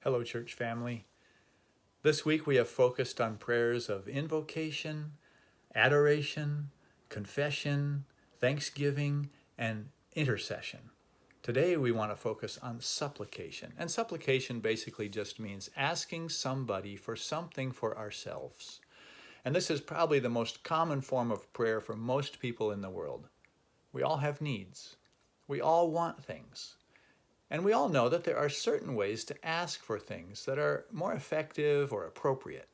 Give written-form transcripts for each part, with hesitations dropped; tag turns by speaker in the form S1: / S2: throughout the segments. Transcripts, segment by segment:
S1: Hello, church family. This week we have focused on prayers of invocation, adoration, confession, thanksgiving, and intercession. Today we want to focus on supplication. And supplication basically just means asking somebody for something for ourselves. And this is probably the most common form of prayer for most people in the world. We all have needs. We all want things. And we all know that there are certain ways to ask for things that are more effective or appropriate.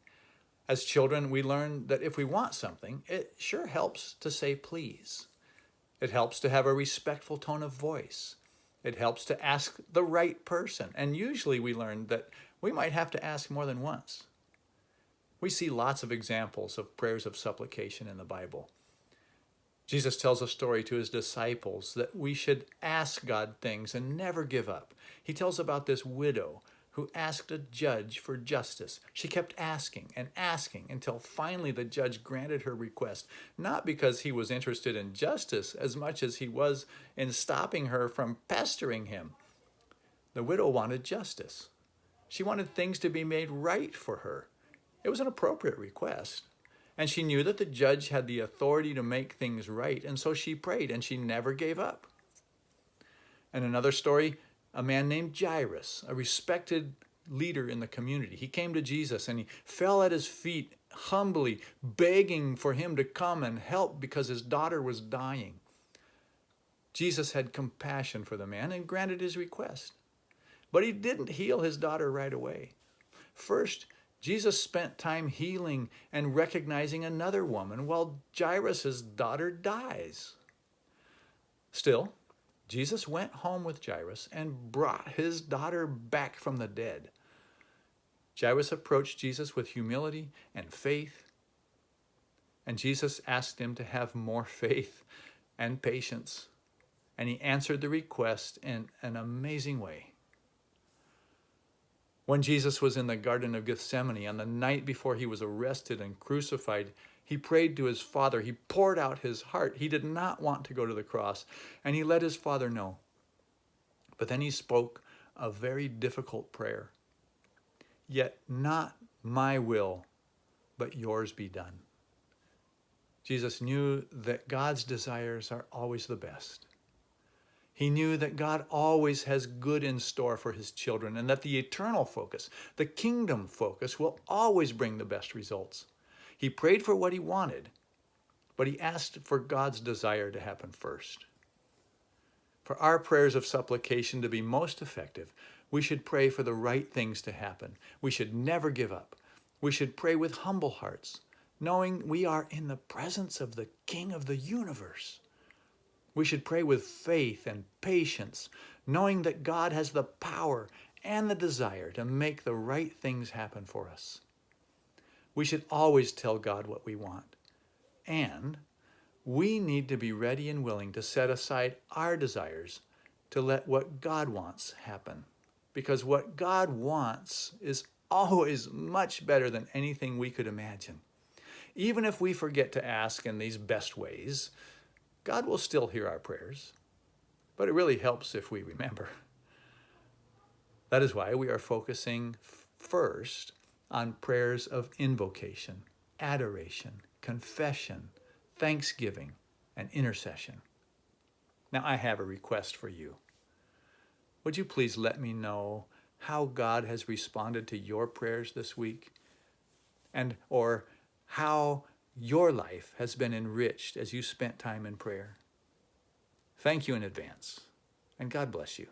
S1: As children, we learn that if we want something, it sure helps to say please. It helps to have a respectful tone of voice. It helps to ask the right person. And usually we learn that we might have to ask more than once. We see lots of examples of prayers of supplication in the Bible. Jesus tells a story to his disciples that we should ask God things and never give up. He tells about this widow who asked a judge for justice. She kept asking and asking until finally the judge granted her request, not because he was interested in justice as much as he was in stopping her from pestering him. The widow wanted justice. She wanted things to be made right for her. It was an appropriate request. And she knew that the judge had the authority to make things right, and so she prayed, and she never gave up. And another story, a man named Jairus, a respected leader in the community. He came to Jesus, and he fell at his feet, humbly begging for him to come and help because his daughter was dying. Jesus had compassion for the man and granted his request. But he didn't heal his daughter right away. First, Jesus spent time healing and recognizing another woman while Jairus' daughter dies. Still, Jesus went home with Jairus and brought his daughter back from the dead. Jairus approached Jesus with humility and faith, and Jesus asked him to have more faith and patience, and he answered the request in an amazing way. When Jesus was in the Garden of Gethsemane on the night before he was arrested and crucified, he prayed to his Father. He poured out his heart. He did not want to go to the cross, and he let his Father know. But then he spoke a very difficult prayer. Yet not my will, but yours be done. Jesus knew that God's desires are always the best. He knew that God always has good in store for his children and that the eternal focus, the kingdom focus, will always bring the best results. He prayed for what he wanted, but he asked for God's desire to happen first. For our prayers of supplication to be most effective, we should pray for the right things to happen. We should never give up. We should pray with humble hearts, knowing we are in the presence of the King of the universe. We should pray with faith and patience, knowing that God has the power and the desire to make the right things happen for us. We should always tell God what we want, and we need to be ready and willing to set aside our desires to let what God wants happen, because what God wants is always much better than anything we could imagine. Even if we forget to ask in these best ways, God will still hear our prayers, but it really helps if we remember. That is why we are focusing first on prayers of invocation, adoration, confession, thanksgiving, and intercession. Now, I have a request for you. Would you please let me know how God has responded to your prayers this week, or how your life has been enriched as you spent time in prayer? Thank you in advance, and God bless you.